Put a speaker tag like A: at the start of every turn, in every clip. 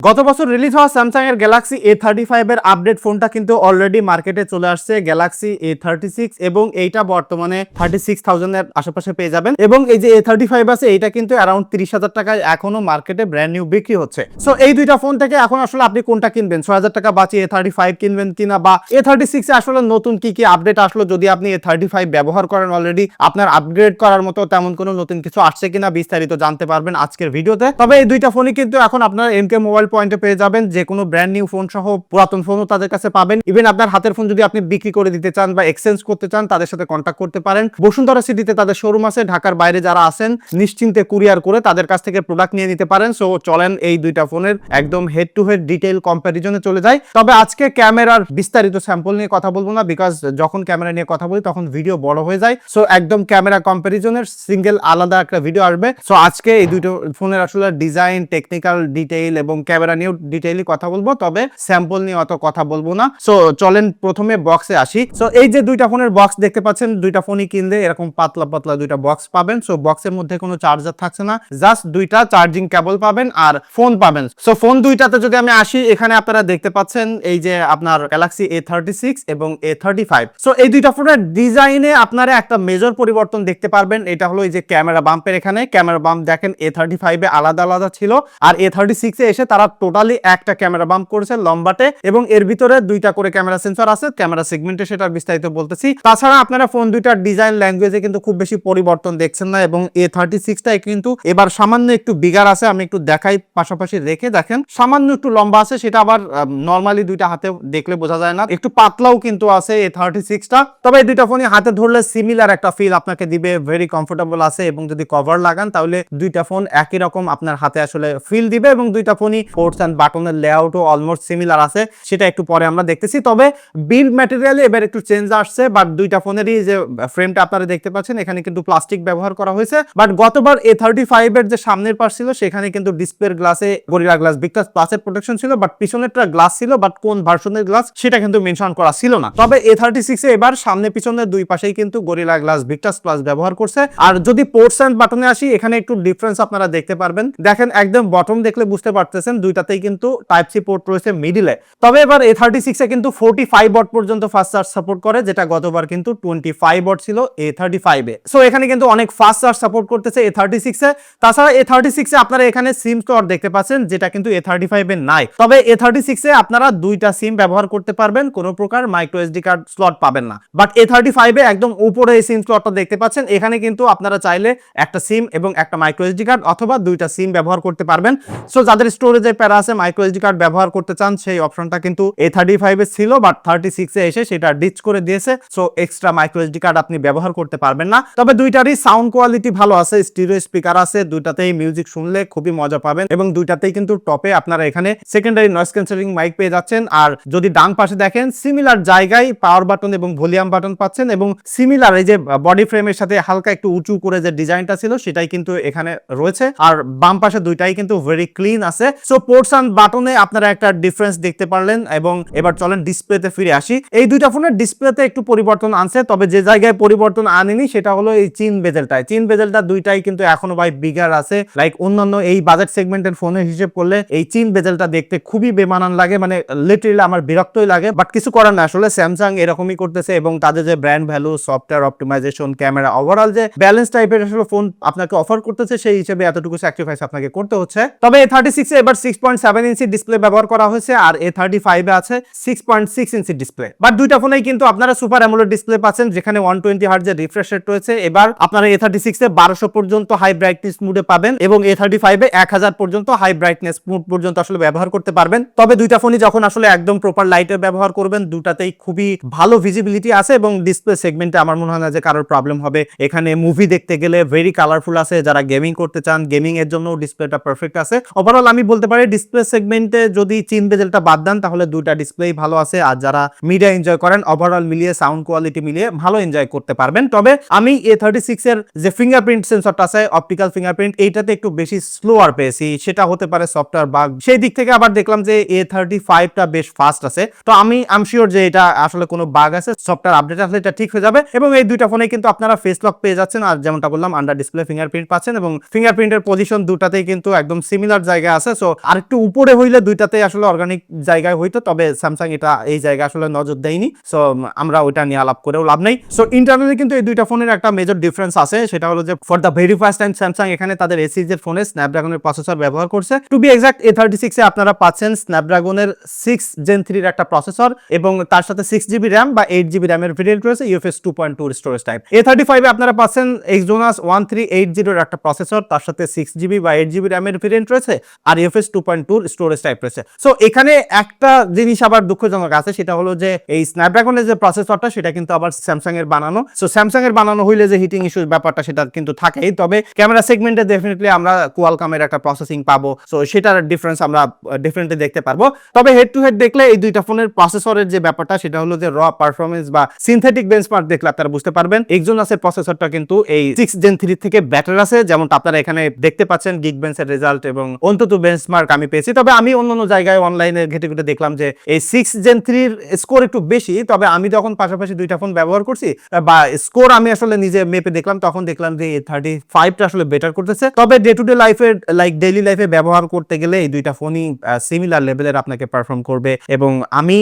A: গত বছর রিলিজ হওয়া স্যামসাং এর গ্যালাক্সি A35 এর আপডেট ফোনটা কিন্তু অলরেডি মার্কেটে চলে আসছে, গ্যালাক্সি A36, এবং এইটা বর্তমানে 36,000 এর আশেপাশে পেয়ে যাবেন। এবং এই যে A35 আছে এইটা কিন্তু অ্যারাউন্ড 30,000 টাকায় এখনো মার্কেটে ব্র্যান্ড নিউ বিক্রি হচ্ছে। সো এই দুইটা ফোন থেকে এখন আসলে আপনি কোনটা কিনবেন, 6,000 টাকা বাঁচিয়ে A35 কিনবেন কিনা, বা A36 এ আসলে নতুন কি কি আপডেট আসলো, যদি আপনি A35 ব্যবহার করেন অলরেডি, আপনার আপগ্রেড করার মতো তেমন কোনো নতুন কিছু আসছে কিনা বিস্তারিত জানতে পারবেন আজকের ভিডিওতে। তবে এই দুইটা ফোনই কিন্তু এখন আপনার এমকে মোবাইল পয়েন্টে পেয়ে যাবেন, যে কোনো ব্র্যান্ড নিউ ফোন সহ পুরাতন ফোনও তাদের কাছে পাবেন। ইভেন আপনার হাতের ফোন যদি আপনি বিক্রি করে দিতে চান বা এক্সচেঞ্জ করতে চান, তাদের সাথে কন্ট্যাক্ট করতে পারেন। বসুন্ধরা সিটিতে তাদের শোরুম আছে, ঢাকার বাইরে যারা আছেন নিশ্চিন্তে কুরিয়ার করে তাদের কাছ থেকে প্রোডাক্ট নিয়ে নিতে পারেন। সো চলেন এই দুইটা ফোনের একদম হেড টু হেড ডিটেইল কম্প্যারিজনে চলে যাই। তবে আজকে ক্যামেরার বিস্তারিত স্যাম্পল নিয়ে কথা বলবো না, বিকজ যখন ক্যামেরা নিয়ে কথা বলি তখন ভিডিও বড় হয়ে যায়। সো একদম ক্যামেরা কম্প্যারিজনের সিঙ্গেল আলাদা একটা ভিডিও আসবে। সো আজকে এই দুটো ফোনের আসলে ডিজাইন, টেকনিক্যাল ডিটেইল এবং ক্যামেরা নিয়ে ডিটেইলি কথা বলবো, তবে স্যাম্পল নিয়ে অত কথা বলবো না। সো চলেন প্রথমে বক্সে আসি। সো এই যে দুইটা ফোনের বক্স দেখতে পাচ্ছেন, দুইটা ফোনই কিনলে এরকম পাতলা পাতলা দুইটা বক্স পাবেন। সো বক্সের মধ্যে কোনো চার্জার থাকছে না, জাস্ট দুইটা চার্জিং কেবল পাবেন আর ফোন পাবেন। সো ফোন দুইটাতে যদি আমি আসি, এখানে আপনারা দেখতে পাচ্ছেন এই যে আপনার গ্যালাক্সি A36 এবং A35। সো এই দুইটা ফোনের ডিজাইনে আপনারা একটা মেজর পরিবর্তন দেখতে পারবেন। এটা হলো এই যে ক্যামেরা বাম্পের, এখানে ক্যামেরা বাম্প দেখেন A35 এ আলাদা আলাদা ছিল, আর A36 এ এসে তারা টোটালি একটা ক্যামেরা বাম্প করেছে লম্বাটে, এবং এর ভিতরে দুইটা করে ক্যামেরা সেন্সর আছে। ক্যামেরা সেগমেন্টে সেটা বিস্তারিত বলতেছি। তাছাড়া আপনারা ফোন দুইটার ডিজাইন ল্যাঙ্গুয়েজে কিন্তু খুব বেশি পরিবর্তন দেখছেন না, এবং A36 টাই কিন্তু এবার সামান্য একটু বিগার আছে। আমি একটু দেখাই পাশাপাশি রেখে, দেখেন সামান্য একটু লম্বা আছে, সেটা আবার নরমালি দুইটা হাতে দেখলে বোঝা যায় না, একটু পাতলাও কিন্তু আছে A36 টা। তবে এই দুইটা ফোনই হাতে ধরলে সিমিলার একটা ফিল আপনাকে দিবে, ভেরি কমফোর্টেবল আছে, এবং যদি কভার লাগান তাহলে দুইটা ফোন একই রকম আপনার হাতে আসলে ফিল দিবে। এবং দুইটা ফোনই পোর্টস এন্ড বাটনের লেআউটও অলমোস্ট সিমিলার আছে, সেটা একটু পরে আমরা দেখতেছি। তবে বিল্ড ম্যাটেরিয়ালে এবার একটু চেঞ্জ আসছে, বাট দুইটা ফোনেরই যে ফ্রেমটা আপনারা দেখতে পাচ্ছেন এখানে কিন্তু প্লাস্টিক ব্যবহার করা হয়েছে। বাট গতবার A35 এর যে সামনের পাশ ছিল সেখানে কিন্তু ডিসপ্লের গ্লাসে গরিলা গ্লাস ভিক্টাস প্লাসের প্রোটেকশন ছিল, বাট পিছনেরটা গ্লাস ছিল, বাট কোন ভার্সনের গ্লাস সেটা কিন্তু মেনশন করা ছিল না। তবে A36 এ এবার সামনে পিছনে দুই পাশেই কিন্তু গরিলা গ্লাস ভিক্টাস প্লাস ব্যবহার করছে। আর যদি পোর্টস এন্ড বাটনে আসি, এখানে একটু ডিফারেন্স আপনারা দেখতে পারবেন। দেখেন একদম বটম দেখলে বুঝতে পারতেছেন দুইটাতেই কিন্তু টাইপ সি পোর্ট রয়েছে মিডিলে। তবে এবার A36 এ কিন্তু 45 ওয়াট পর্যন্ত ফাস্ট চার্জ সাপোর্ট করে, যেটা গতবার কিন্তু 25 ওয়াট ছিল A35 এ। সো এখানে কিন্তু অনেক ফাস্ট চার্জ সাপোর্ট করতেছে A36 এ। তাছাড়া A36 এ আপনারা এখানে সিম স্লট দেখতে পাচ্ছেন, যেটা কিন্তু A35 এ নাই। তবে A36 এ আপনারা দুইটা সিম ব্যবহার করতে পারবেন, কোনো প্রকার মাইক্রো এসডি কার্ড স্লট পাবেন না। বাট A35 এ একদম উপরে এই সিম স্লটটা দেখতে পাচ্ছেন, এখানে কিন্তু আপনারা চাইলে একটা সিম এবং একটা মাইক্রো এসডি কার্ড অথবা দুইটা সিম ব্যবহার করতে পারবেন। সো যাদের স্টোরেজের প্যারা আছে, মাইক্রো এসডি কার্ড ব্যবহার করতে চান, সেই অপশনটা কিন্তু A35 এ ছিল, বাট 36 এ এসে সেটা ডিচ করে দিয়েছে। So extra micro SD card আপনি ব্যবহার করতে পারবেন না। তবে দুইটারই সাউন্ড কোয়ালিটি ভালো আছে, স্টিরিও স্পিকার আছে, দুইটাতেই মিউজিক শুনলে খুবই মজা পাবেন, এবং দুইটাতেই কিন্তু টপে আপনারা এখানে সেকেন্ডারি নয়েজ ক্যান্সেলিং মাইক পেয়ে যাচ্ছেন। আর যদি ডান পাশে দেখেন, সিমিলার জায়গায় পাওয়ার বাটন এবং ভলিউম বাটন পাচ্ছেন, এবং সিমিলার এই যে বডি ফ্রেমের সাথে হালকা একটু উঁচু করে যে ডিজাইনটা ছিল সেটাই কিন্তু এখানে রয়েছে। আর বাম পাশে দুইটাই কিন্তু ভেরি ক্লিন আছে। সো পোর্টস এন্ড বাটনে আপনারা একটা ডিফারেন্স দেখতে পারলেন। এবং এবার চলেন ডিসপ্লেতে ফিরে আসি। এই দুইটা ফোনের ডিসপ্লেতে একটু পরিবর্তন আনছে, তবে যে জায়গায় পরিবর্তন আনেনি সেটা হলো এই চিন বেজেলটায়। চিন বেজেলটা দুইটাই কিন্তু এখনো ভাই বিগার আছে। লাইক অন্যান্য এই বাজেট সেগমেন্টের ফোনের হিসেব করলে এই চিন বেজেলটা দেখতে খুবই বেমানান লাগে, মানে লিটারালি আমার বিরক্তই লাগে। বাট কিছু করার না, আসলে স্যামসাং এরকমই করতেছে, এবং তাদের যে brand value, software optimization, camera overall যে ব্যালেন্স টাইপের আসলে ফোন আপনাকে অফার করতেছে, সেই হিসেবে এতটুকু স্যাক্রিফাইস আপনাকে করতে হচ্ছে। তবে A36 এ এবার 6.7 ইঞ্চি ডিসপ্লে ব্যবহার করা হয়েছে, আর A35 এ আছে 6.6 ইঞ্চি ডিসপ্লে। বাট দুইটা ফোনেই কিন্তু আপনারা সুপার অ্যামোলেড ডিসপ্লে পাচ্ছেন, যেখানে 120 হার্টজের রিফ্রেশ রেট রয়েছে। এবার আপনারা A36 এ 1200 পর্যন্ত হাই ব্রাইটনেস মুডে পাবেন, এবং A35 এ 1000 পর্যন্ত হাই ব্রাইটনেস মুড পর্যন্ত আসলে ব্যবহার করতে পারবেন। তবে দুইটা ফোনই যখন আসলে একদম প্রপার লাইটের ব্যবহার করবেন, দুটাতেই খুবই ভালো ভিজিবিলিটি আছে, এবং ডিসপ্লে সেগমেন্টে আমার মনে হয় না যে কারোর প্রবলেম হবে। এখানে মুভি দেখতে গেলে ভেরি কালারফুল আছে, যারা গেমিং করতে চান গেমিং এর জন্য ডিসপ্লেটা পারফেক্ট আছে। ওভারঅল আমি বলতে পারি ডিসপ্লে সেগমেন্টে যদি চিন বেজেলটা বাদ দেন তাহলে দুইটা ডিসপ্লেই ভালো আছে। আর যারা মিডিয়া এনজয় করেন, ওভারঅল মিলিয়ে সাউন্ড কোয়ালিটি মিলিয়ে ভালো এনজয় করতে পারবেন। তবে আমি A36 এর যে ফিঙ্গারপ্রিন্ট সেন্সরটা আছে, অপটিক্যাল ফিঙ্গারপ্রিন্ট, এইটাতে একটু বেশি স্লোয়ার পেয়েছি। সেটা হতে পারে সফটওয়্যার বাগ, সেই দিক থেকে আবার দেখলাম যে A35 টা বেশ ফাস্ট আছে। তো আমি শিওর যে এটা আসলে কোনো বাগ আছে, সফটওয়্যার আপডেট আসলে এটা ঠিক হয়ে যাবে। এবং এই দুইটা ফোনে কিন্তু আপনারা ফেস লক পেয়ে যাচ্ছেন, আর যেমনটা বললাম আন্ডার ডিসপ্লে ফিঙ্গারপ্রিন্ট পাচ্ছেন, এবং ফিঙ্গারপ্রিন্টের পজিশন দুটাতেই কিন্তু একদম সিমিলার জায়গা আছে। সো আর একটু উপরে হইলে দুইটাতে আসলে অর্গানিক জায়গায় হইতো, তবে স্যামসাং এটা এই জায়গায় আসলে নজর দেয়নি, সো আমরা ওইটা নিয়ে আলাপ করেও লাভ নেই। সো ইন্টারনালি কিন্তু এই দুইটা ফোনের একটা মেজর ডিফারেন্স আছে, সেটা হলো যে for the very first time Samsung এখানে তাদের এ সিরিজের ফোনে স্ন্যাপড্রাগনের প্রসেসর ব্যবহার করছে। টু বি এক্সাক্ট A36 এ আপনারা পাচ্ছেন স্ন্যাপড্রাগনের 6 Gen 3 এর একটা প্রসেসর এবং তার সাথে 6GB RAM বা 8GB RAM এর ভেরিয়েন্ট রয়েছে, UFS 2.2 স্টোরেজ টাইপ। A35 এ আপনারা পাচ্ছেন Exynos 1380 এর একটা প্রসেসর, তার সাথে 6GB বা 8GB RAM এর ভেরিয়েন্ট রয়েছে আর UFS 2.2 স্টোরেজ টাইপ রয়েছে। সো এখানে একটা জিনিস আবার দুঃখজনক আছে, সেটা হলো যে এই স্ন্যাপড্রাগনের যে প্রসেসরটা সেটা কিন্তু আবার স্যামসাং এর বানানো। সো স্যামসাং এর বানানো হইলে যে হিটিং ইস্যুর ব্যাপারটা সেটা কিন্তু থাকেই, তবে ক্যামেরা সেগমেন্টে ডেফিনেটলি আমরা কোয়ালকমের একটা প্রসেসিং পাবো, সো সেটার ডিফারেন্স আমরা ডেফিনেটলি দেখতে পারবো। তবে হেড টু হেড দেখলে এই দুইটা ফোনের প্রসেসরের যে ব্যাপারটা সেটা হলো যে র পারফরমেন্স বা সিনথেটিক বেঞ্চমার্ক দেখলে আপনারা বুঝতে পারবেন এক্সোনাসের প্রসেসরটা কিন্তু এই 6 Gen 3 থেকে বেটার আছে, যেমনটা আপনারা এখানে দেখতে পাচ্ছেন গিগবেঞ্চের রেজাল্ট এবং অন্তত বেঞ্চমার্ক আমি পেয়েছি। তবে আমি অন্যান্য জায়গায় অনলাইনে ঘেটে ঘেটে দেখলাম যে এই 6 Gen 3 এর স্কোর একটু বেশি, তবে আমি যখন পাশাপাশি দুইটা ফোন ব্যবহার করছি বা স্কোর আমি আসলে নিজে মেপে দেখলাম, তখন দেখলাম যে A35 টা আসলে বেটার করতেছে। তবে ডে টু ডে লাইফে লাইক ডেইলি লাইফে ব্যবহার করতে গেলে এই দুইটা ফোনই সিমিলার লেভেলের আপনাকে পারফর্ম করবে। এবং আমি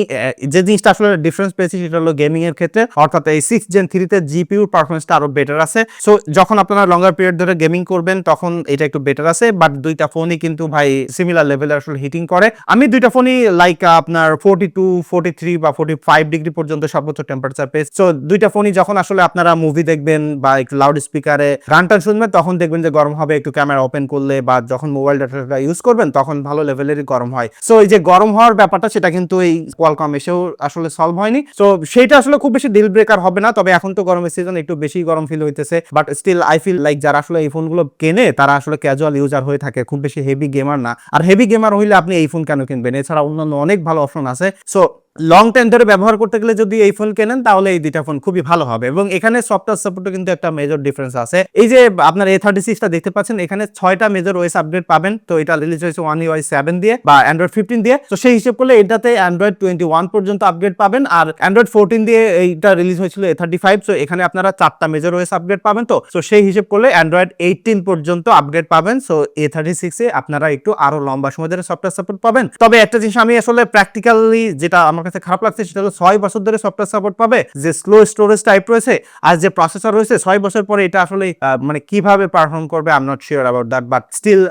A: যে জিনিসটা আসলে ডিফারেন্স পেয়েছি সেটা হলো গেমিং এর ক্ষেত্রে, অর্থাৎ এই 6 Gen 3 তে জিপিইউর পারফরমেন্সটা আরো বেটার আছে। সো যখন আপনারা লঙ্গার পিরিয়ড ধরে গেমিং করবেন তখন এটা একটু বেটার আছে, বাট দুইটা ফোনই কিন্তু ভাই সিমিলার লেভেলের আসলে হিটিং করে। আমি দুইটা ফোনই লাইক আপনার 42, 43 বা 45 ডিগ্রি পর্যন্ত সর্বোচ্চ টেম্পারেচার পেয়েছে। সো দুইটা ফোনই যখন আসলে আপনারা মুভি দেখবেন বা একটু লাউড স্পিকারে গান টান শুনবেন তখন দেখবেন যে গরম হবে, একটু ক্যামেরা ওপেন করলে বা যখন মোবাইল ডাটাটা ইউজ করবেন তখন ভালো লেভেলেরই গরম হয়। সো এই যে গরম হওয়ার ব্যাপারটা সেটা কিন্তু এই কোয়ালকম এসেও আসলে সলভ হয়নি। সো সেটা আসলে খুব বেশি ডিল ব্রেকার হবে না, তবে এখন তো গরমের সিজন, একটু বেশি গরম ফিল হইতেছে, but still I feel like যারা আসলে এই ফোনগুলো কেনে তারা আসলে ক্যাজুয়াল ইউজার হয়ে থাকে, খুব বেশি হেভি গেমার না। আর হেভি গেমার হইলে আপনি এই ফোন কেন কিনবেন, এছাড়া অন্যান্য অনেক ভালো অপশন আছে। সো লং টাইম ধরে ব্যবহার করতে গেলে যদি এই ফোন কেনেন তাহলে এই দুইটা ফোন খুবই ভালো হবে। এবং এখানে সফটওয়্যার সাপোর্টও কিন্তু একটা মেজর ডিফারেন্স আছে। এই যে আপনার A36 টা দেখতে পাচ্ছেন, এখানে 6টা মেজর ওএস আপডেট পাবেন। তো এটা রিলিজ হয়েছে One UI 7 দিয়ে বা Android 15 দিয়ে। তো সেই হিসেব করলে এটাতে Android 21 পর্যন্ত আপডেট পাবেন, আর Android 14 দিয়ে এইটা রিলিজ হয়েছিল A35। সো এখানে আপনারা 4টা মেজর ওএস আপডেট পাবেন। তো সেই হিসেব করলে Android 18 পর্যন্ত আপডেট পাবেন। সো A36 এ আপনারা একটু আরো লম্বা সময় ধরে সফটওয়্যার সাপোর্ট পাবেন। তবে একটা জিনিস আমি আসলে প্র্যাকটিক্যালি যেটা আমার কাছে খারাপ লাগছে সেটা হলো 6 বছর ধরে সফটওয়্যার সাপোর্ট পাবে, যে স্লো স্টোরেজ টাইপ রয়েছে আর যে প্রসেসর রয়েছে 6 বছর পরে এটা আসলে মানে কিভাবে পারফর্ম করবে I am not sure about that. But still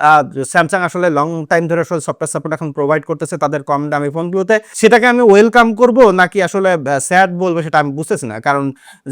A: Samsung আসলে লং টাইম ধরে আসলে সফটওয়্যার সাপোর্ট এখন প্রোভাইড করতেছে তাদের কম দামি ফোনগুলোতে, সেটাকে আমি ওয়েলকাম করব নাকি আসলে স্যাড বলবো সেটা আমি বুঝতেছি না, কারণ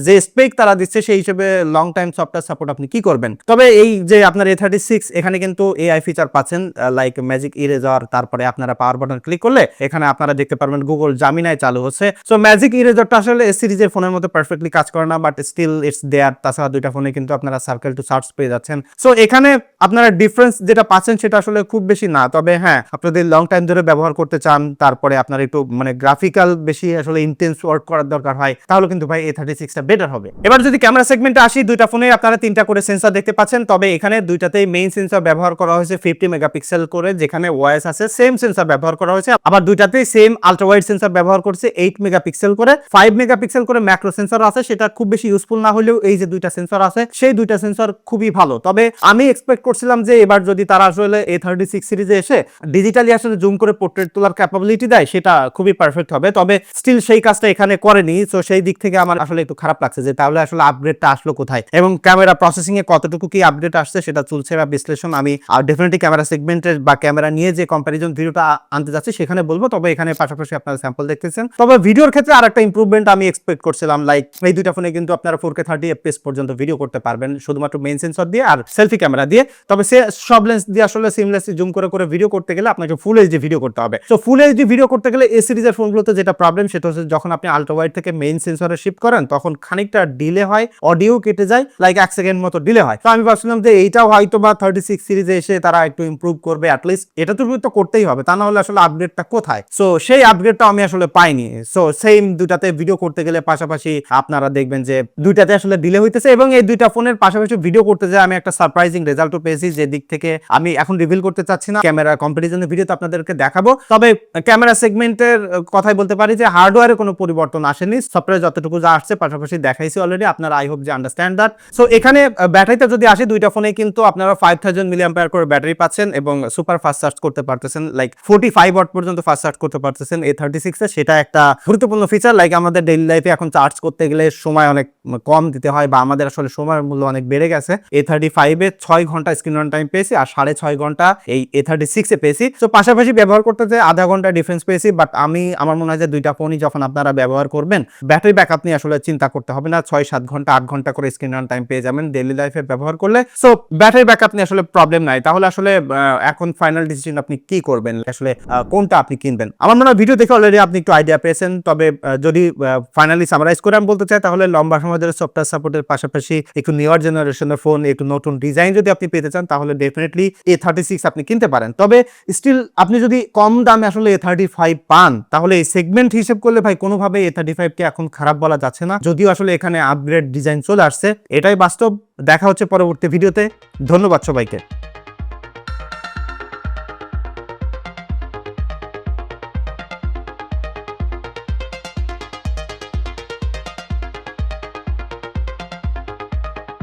A: যে স্পেক তারা দিচ্ছে সেই হিসেবে লং টাইম সফটওয়্যার সাপোর্ট আপনি কি করবেন। তবে এই যে আপনার A36 এখানে কিন্তু এআই ফিচার পাচ্ছেন লাইক ম্যাজিক ইরেজার, তারপরে আপনারা পাওয়ার বাটন ক্লিক করলে এখানে আপনারা দেখতে পারবেন গুগল জামিনাই চালু হচ্ছে। সো ম্যাজিক ইরেজারটা আসলে এস সিরিজের ফোনের মতো পারফেক্টলি কাজ করে না, বাট স্টিল ইটস দেয়ার। তাছাড়া দুইটা ফোনে কিন্তু আপনারা সার্কেল টু সার্চ পেয়ে যাচ্ছেন। সো এখানে আপনারা ডিফারেন্স যেটা পাচ্ছেন সেটা আসলে খুব বেশি না, তবে হ্যাঁ আপনাদের লং টাইম ধরে ব্যবহার করতে চান, তারপরে আপনারা একটু মানে গ্রাফিক্যাল বেশি আসলে ইন্টেন্স ওয়ার্ক করার দরকার হয়, তাহলে কিন্তু ভাই A36 টা বেটার হবে। এবার যদি ক্যামেরা সেগমেন্টে আসি, দুইটা ফোনে আপনারা 3টা করে সেন্সর দেখতে পাচ্ছেন, তবে এখানে দুইটাতেই মেইন সেন্সর ব্যবহার করা হয়েছে 50 মেগাপিক্সেল করে, যেখানে ওএস আছে সেম সেন্সর ব্যবহার করা হয়েছে। আবার দুইটাতেই সেম আলট্রা ওয়াইড সেন্সর ব্যবহার করছে 8 মেগাপিক্সেল করে। 5 মেগাপিক্সেল করে ম্যাক্রো সেন্সর আছে, সেটা খুব বেশি ইউজফুল না হলেও এই যে দুইটা সেন্সর আছে সেই দুইটা সেন্সর খুবই ভালো। তবে আমি এক্সপেক্ট করছিলাম যে এবার যদি তারা আসলে A36 সিরিজে এসে ডিজিটালি আসলে জুম করে পোর্ট্রেট তোলার ক্যাপাবিলিটি দেয় সেটা খুবই পারফেক্ট হবে, তবে স্টিল সেই কাজটা এখানে করেনি। সো সেই দিক থেকে আমার আসলে একটু খারাপ লাগছে যে তাহলে আসলে আপগ্রেডটা আসলো কোথায় এবং ক্যামেরা প্রসেসিং এ কতটুকু কি আপডেট আসছে সেটা চলছে বা বিশ্লেষণ আমি ডেফিনেটলি ক্যামেরা সেগমেন্টের বা ক্যামেরা নিয়ে যে কম্পারিজন ভিডিওটা আনতে যাচ্ছি সেখানে বলবো। তবে এখানে পাশাপাশি আপনারা স্যাম্পল দেখতেছেন। তবে ভিডিওর ক্ষেত্রে আরেকটা ইমপ্রুভমেন্ট আমি এক্সপেক্ট করছিলাম, লাইক এই দুইটা ফোনে কিন্তু আপনারা 4K 30 FPS পর্যন্ত ভিডিও করতে পারবেন শুধুমাত্র মেইন সেন্সর দিয়ে আর সেলফি ক্যামেরা দিয়ে। তবে সে সব লেন্স দিয়ে আসলে সিমলেসলি জুম করে করে ভিডিও করতে গেলে আপনাকে ফুল এইচডি ভিডিও করতে হবে। সো ফুল এইচডি ভিডিও করতে গেলে এই সিরিজের ফোনগুলোতে যেটা প্রবলেম সেটা হচ্ছে যখন আপনি আলট্রা ওয়াইড থেকে মেইন সেন্সরে শিফট করেন তখন খানিকটা ডিলে হয়, অডিও কেটে যায়, লাইক 1 সেকেন্ড মতো ডিলে হয়। তো আমি ভাবছিলাম যে এইটাও হয়তো বা 36 সিরিজে এসে তারা একটু ইমপ্রুভ করবে, অ্যাটলিস্ট এটা তো করতেই হবে, তা না হলে আসলে আপগ্রেডটা কোথায়। সো সেই আপগ্রেডটা আমি আসলে আসলে পাইনি। সো সেম দুটাতে ভিডিও করতে গেলে পাশাপাশি আপনারা দেখবেন যে দুইটাতে আসলে ডিলে হইতেছে, এবং এই দুইটা ফোনের পাশাপাশি ভিডিও করতে যে আমি একটা সারপ্রাইজিং রেজাল্টও পেয়েছি, যে দিক থেকে আমি এখন রিভিল করতে চাচ্ছি না, ক্যামেরা কম্পারিজনের ভিডিওতে আপনাদেরকে দেখাবো। তবে ক্যামেরা সেগমেন্টের কথাই বলতে পারি যে হার্ডওয়্যারে কোনো পরিবর্তন আসেনি, সফটওয়্যার যতটুকু যা আসছে পাশাপাশি দেখাইছি অলরেডি, আপনারা আই হোপ যে আন্ডারস্ট্যান্ড দ্যাট। সো এখানে ব্যাটারিতে যদি আসে, দুইটা ফোনে কিন্তু আপনারা 5000 মিলিঅ্যাম্পিয়ার করে ব্যাটারি পাচ্ছেন এবং সুপার ফাস্ট চার্জ করতে পারতেছেন, লাইক 45 ওয়াট পর্যন্ত ফাস্ট চার্জ করতে পারতেছেন A36 এ। সেটা একটা গুরুত্বপূর্ণ ফিচার, লাইক আমাদের ডেইলি লাইফে এখন চার্জ করতে গেলে সময় অনেক কম দিতে হয়, বা আমাদের আসলে সময়ের মূল্য অনেক বেড়ে গেছে। A35 এ 6 ঘন্টা স্ক্রিন অন টাইম পেয়েছি, আর 6.5 ঘন্টা এই A36 এ পেয়েছি। তো পাশাপাশি ব্যবহার করতে যে আধা ঘন্টা ডিফারেন্স পেয়েছি, বাট আমার মনে হয় যে দুইটা ফোনই যখন আপনারা ব্যবহার করবেন, ব্যাটারি ব্যাকআপ নিয়ে আসলে চিন্তা করতে হবে না। 6-7 ঘন্টা 8 ঘন্টা করে স্ক্রিন অন টাইম পেয়ে যাবেন ডেইলি লাইফে ব্যবহার করলে। সো ব্যাটারি ব্যাকআপ নিয়ে আসলে প্রবলেম নাই। তাহলে আসলে এখন ফাইনাল ডিসিশন আপনি কি করবেন, আসলে কোনটা আপনি কিনবেন? আমার মনে হয় ভিডিও দেখে অলরেডি আপনি একটু আইডিয়া পেয়েছেন। তবে যদি ফাইনালি সামারাইজ করে আমি বলতে চাই, তাহলে লম্বা সময় ধরে সফটওয়্যার সাপোর্টের পাশাপাশি একটু নিউয়ার জেনারেশনের ফোন, একটু নতুন ডিজাইন যদি আপনি পেতে চান, তাহলে ডেফিনেটলি A36 আপনি কিনতে পারেন। তবে স্টিল আপনি যদি কম দামে আসলে A35 পান, তাহলে এই সেগমেন্ট হিসেব করলে ভাই কোনোভাবে A35 কে এখন খারাপ বলা যাচ্ছে না, যদিও আসলে এখানে আপগ্রেড ডিজাইন চলে আসছে। এটাই বাস্তব। দেখা হচ্ছে পরবর্তী ভিডিওতে। ধন্যবাদ সবাইকে।